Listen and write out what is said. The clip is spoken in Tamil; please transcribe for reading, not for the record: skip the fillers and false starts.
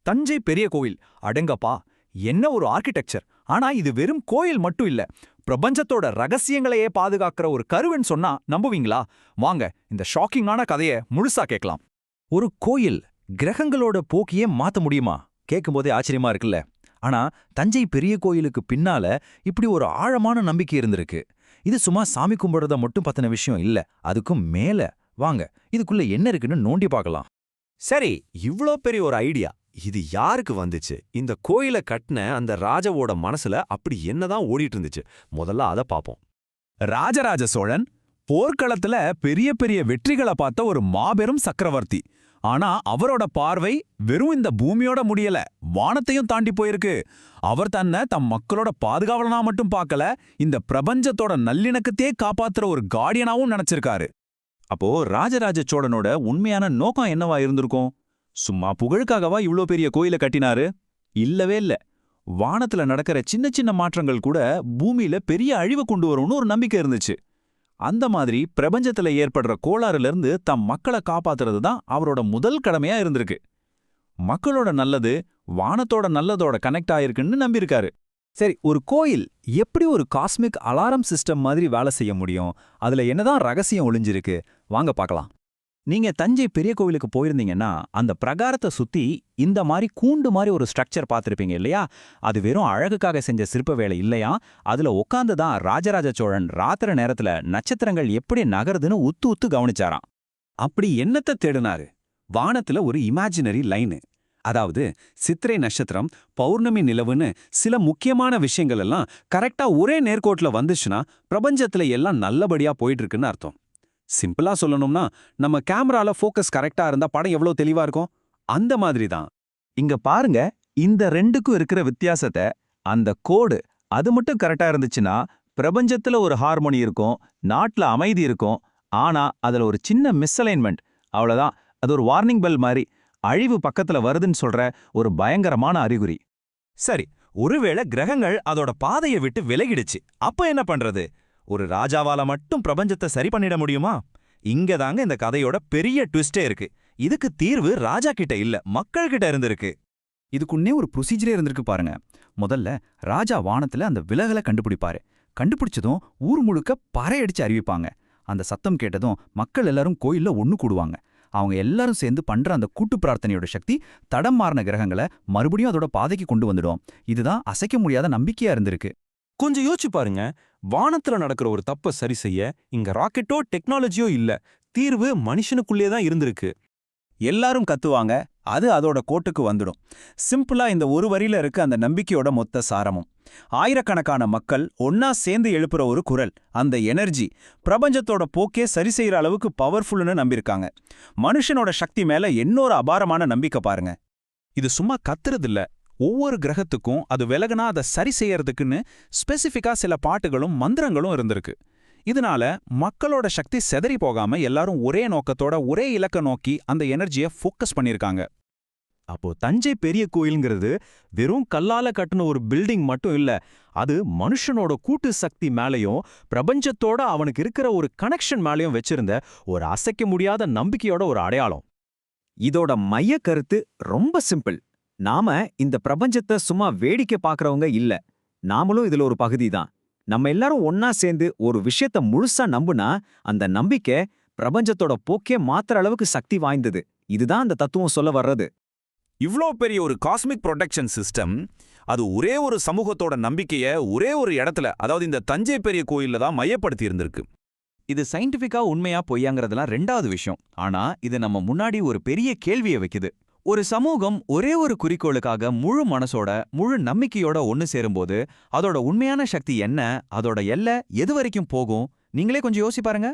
தஞ்சை பெரிய கோயில் அடங்கப்பா! என்ன ஒரு ஆர்கிடெக்சர்! ஆனா இது வெறும் கோயில் மட்டும் இல்ல, பிரபஞ்சத்தோட ரகசியங்களையே பாதுகாக்கிற ஒரு கருவன்னு சொன்னா நம்புவீங்களா? வாங்க இந்த ஷாக்கிங்கான கதைய முழுசா கேட்கலாம். ஒரு கோயில் கிரகங்களோட போக்கியே மாத்த முடியுமா? கேட்கும்போதே ஆச்சரியமா இருக்குல்ல. ஆனா தஞ்சை பெரிய கோயிலுக்கு பின்னால இப்படி ஒரு ஆழமான நம்பிக்கை இருந்திருக்கு. இது சும்மா சாமி கும்பிடுறத மட்டும் பத்தின விஷயம் இல்ல, அதுக்கும் மேல. வாங்க இதுக்குள்ள என்ன இருக்குன்னு நோண்டி பார்க்கலாம். சரி, இவ்ளோ பெரிய ஒரு ஐடியா இது யாருக்கு வந்துச்சு? இந்த கோயில கட்டின அந்த ராஜாவோட மனசுல அப்படி என்னதான் ஓடிட்டு இருந்துச்சு? முதல்ல அத பாப்போம். ராஜராஜ சோழன் போர்க்களத்துல பெரிய பெரிய வெற்றிகளை பார்த்த ஒரு மாபெரும் சக்கரவர்த்தி. ஆனா அவரோட பார்வை வெறும் இந்த பூமியோட முடியல, வானத்தையும் தாண்டி போயிருக்கு. அவர் தன்னை தம் மக்களோட பாதுகாவலனா மட்டும் பார்க்கல, இந்த பிரபஞ்சத்தோட நல்லிணக்கத்தையே காப்பாத்துற ஒரு கார்டியனாவும் நினைச்சிருக்காரு. அப்போ ராஜராஜ சோழனோட உண்மையான நோக்கம் என்னவா இருந்திருக்கும்? சும்மா புகழுக்காகவா இவ்ளோ பெரிய கோயில கட்டினாரு? இல்லவே இல்ல. வானத்துல நடக்கிற சின்ன சின்ன மாற்றங்கள் கூட பூமியில பெரிய அழிவு கொண்டு வரும்னு ஒரு நம்பிக்கை இருந்துச்சு. அந்த மாதிரி பிரபஞ்சத்துல ஏற்படுற கோளாறுல இருந்து தம் மக்களை காப்பாத்துறது தான் அவரோட முதல் கடமையா இருந்திருக்கு. மக்களோட நல்லது வானத்தோட நல்லதோட கனெக்ட் ஆயிருக்குன்னு நம்பியிருக்காரு. சரி, ஒரு கோயில் எப்படி ஒரு காஸ்மிக் அலாரம் சிஸ்டம் மாதிரி வேலை செய்ய முடியும்? அதுல என்னதான் ரகசியம் ஒளிஞ்சிருக்கு? வாங்க பார்க்கலாம். நீங்க தஞ்சை பெரிய கோவிலுக்கு போயிருந்தீங்கன்னா அந்த பிரகாரத்தை சுத்தி இந்த மாதிரி கூண்டு மாதிரி ஒரு ஸ்ட்ரக்சர் பார்த்திருப்பீங்க இல்லையா? அது வெறும் அழகுக்காக செஞ்ச சிற்ப வேலை இல்லையா, அதுல உட்காந்து தான் ராஜராஜ சோழன் ராத்திர நேரத்துல நட்சத்திரங்கள் எப்படி நகருதுன்னு உத்து உத்து கவனிச்சாராம். அப்படி என்னத்தை தேடினாரு? வானத்துல ஒரு இமேஜினரி லைனு, அதாவது சித்திரை நட்சத்திரம், பௌர்ணமி நிலவுன்னு சில முக்கியமான விஷயங்கள் எல்லாம் கரெக்டா ஒரே நேர்கோட்டில் வந்துச்சுன்னா பிரபஞ்சத்துல எல்லாம் நல்லபடியா போயிட்டு இருக்குன்னு அர்த்தம். சிம்பிளா சொல்லணும்னா, நம்ம கேமரால ஃபோக்கஸ் கரெக்டா இருந்தா படம் எவ்வளவு தெளிவா இருக்கும், அந்த மாதிரி தான். இங்க பாருங்க, இந்த ரெண்டுக்கும் இருக்கிற வித்தியாசத்தை. அந்த கோடு அது மட்டும் கரெக்டா இருந்துச்சுன்னா பிரபஞ்சத்துல ஒரு ஹார்மோனி இருக்கும், நாட்டுல அமைதி இருக்கும். ஆனா அதுல ஒரு சின்ன மிஸ்அலைன்மெண்ட், அவ்வளவுதான். அது ஒரு வார்னிங் பெல் மாதிரி, அழிவு பக்கத்துல வருதுன்னு சொல்ற ஒரு பயங்கரமான அறிகுறி. சரி, ஒருவேளை கிரகங்கள் அதோட பாதையை விட்டு விலகிடுச்சு, அப்ப என்ன பண்றது? ஒரு ராஜாவால மட்டும் பிரபஞ்சத்தை சரி பண்ணிட முடியுமா? இங்க தாங்க இந்த கதையோட பெரிய ட்விஸ்டே இருக்கு. இதுக்கு தீர்வு ராஜா கிட்ட இல்ல, மக்கள் கிட்ட இருந்திருக்கு. இதுக்குன்னே ஒரு ப்ரொசீஜரே இருந்திருக்கு பாருங்க. முதல்ல ராஜா வானத்துல அந்த விலகலை கண்டுபிடிப்பாரு. கண்டுபிடிச்சதும் ஊர் முழுக்க பறையடிச்சு அறிவிப்பாங்க. அந்த சத்தம் கேட்டதும் மக்கள் எல்லாரும் கோயில்ல ஒண்ணு கூடுவாங்க. அவங்க எல்லாரும் சேர்ந்து பண்ற அந்த கூட்டு பிரார்த்தனையோட சக்தி தடம் மாறின கிரகங்களை மறுபடியும் அதோட பாதைக்கு கொண்டு வந்துடும். இதுதான் அசைக்க முடியாத நம்பிக்கையா இருந்திருக்கு. கொஞ்சம் யோசிச்சு பாருங்க, வானத்துல நடக்கிற ஒரு தப்ப சரி செய்ய இங்க ராக்கெட்டோ டெக்னாலஜியோ இல்ல, தீர்வு மனுஷனுக்குள்ளே தான் இருந்திருக்கு. எல்லாரும் கத்துவாங்க, அது அதோட கோட்டுக்கு வந்துடும். சிம்பிளா இந்த ஒரு வரியில இருக்க அந்த நம்பிக்கையோட மொத்த சாரமும். ஆயிரக்கணக்கான மக்கள் ஒன்னா சேர்ந்து எழுப்புற ஒரு குரல், அந்த எனர்ஜி பிரபஞ்சத்தோட போக்கே சரி செய்யற அளவுக்கு பவர்ஃபுல்னு நம்பியிருக்காங்க. மனுஷனோட சக்தி மேல இன்னொரு அபாரமான நம்பிக்கை பாருங்க. இது சும்மா கத்துறதில்ல, ஒவ்வொரு கிரகத்துக்கும் அது விலகுனா அதை சரி செய்யறதுக்குன்னு ஸ்பெசிஃபிக்கா சில பாட்டுகளும் மந்திரங்களும் இருந்திருக்கு. இதனால மக்களோட சக்தி செதறி போகாம எல்லாரும் ஒரே நோக்கத்தோட ஒரே இலக்க நோக்கி அந்த எனர்ஜியை ஃபோக்கஸ் பண்ணியிருக்காங்க. அப்போ தஞ்சை பெரிய கோயிலுங்கிறது வெறும் கல்லால கட்டின ஒரு பில்டிங் மட்டும் இல்ல, அது மனுஷனோட கூட்டு சக்தி மேலையும் பிரபஞ்சத்தோட அவனுக்கு இருக்கிற ஒரு கனெக்ஷன் மேலையும் வச்சிருந்த ஒரு அசைக்க முடியாத நம்பிக்கையோட ஒரு அடையாளம். இதோட மைய கருத்து ரொம்ப சிம்பிள். நாம இந்த பிரபஞ்சத்தை சும்மா வேடிக்கை பார்க்கறவங்க இல்ல, நாமளும் இதுல ஒரு பகுதி தான். நம்ம எல்லாரும் ஒன்னா சேர்ந்து ஒரு விஷயத்த முழுசா நம்புனா அந்த நம்பிக்கை பிரபஞ்சத்தோட போக்கே மாத்துற அளவுக்கு சக்தி வாய்ந்தது. இதுதான் அந்த தத்துவம் சொல்ல வர்றது. இவ்ளோ பெரிய ஒரு காஸ்மிக் ப்ரொடெக்ஷன் சிஸ்டம், அது ஒரே ஒரு சமூகத்தோட நம்பிக்கைய ஒரே ஒரு இடத்துல, அதாவது இந்த தஞ்சை பெரிய கோயில்ல தான் மையப்படுத்தி இருந்திருக்கு. இது சயின்டிஃபிக்கா உண்மையா பொய்யாங்கிறதுலாம் ரெண்டாவது விஷயம். ஆனா இது நம்ம முன்னாடி ஒரு பெரிய கேள்வியை வைக்குது. ஒரு சமூகம் ஒரே ஒரு குறிக்கோளுக்காக முழு மனசோட முழு நம்பிக்கையோட ஒன்னு சேரும்போது அதோட உண்மையான சக்தி என்ன, அதோட எல்லை எது வரைக்கும் போகும்? நீங்களே கொஞ்சம் யோசி பாருங்க.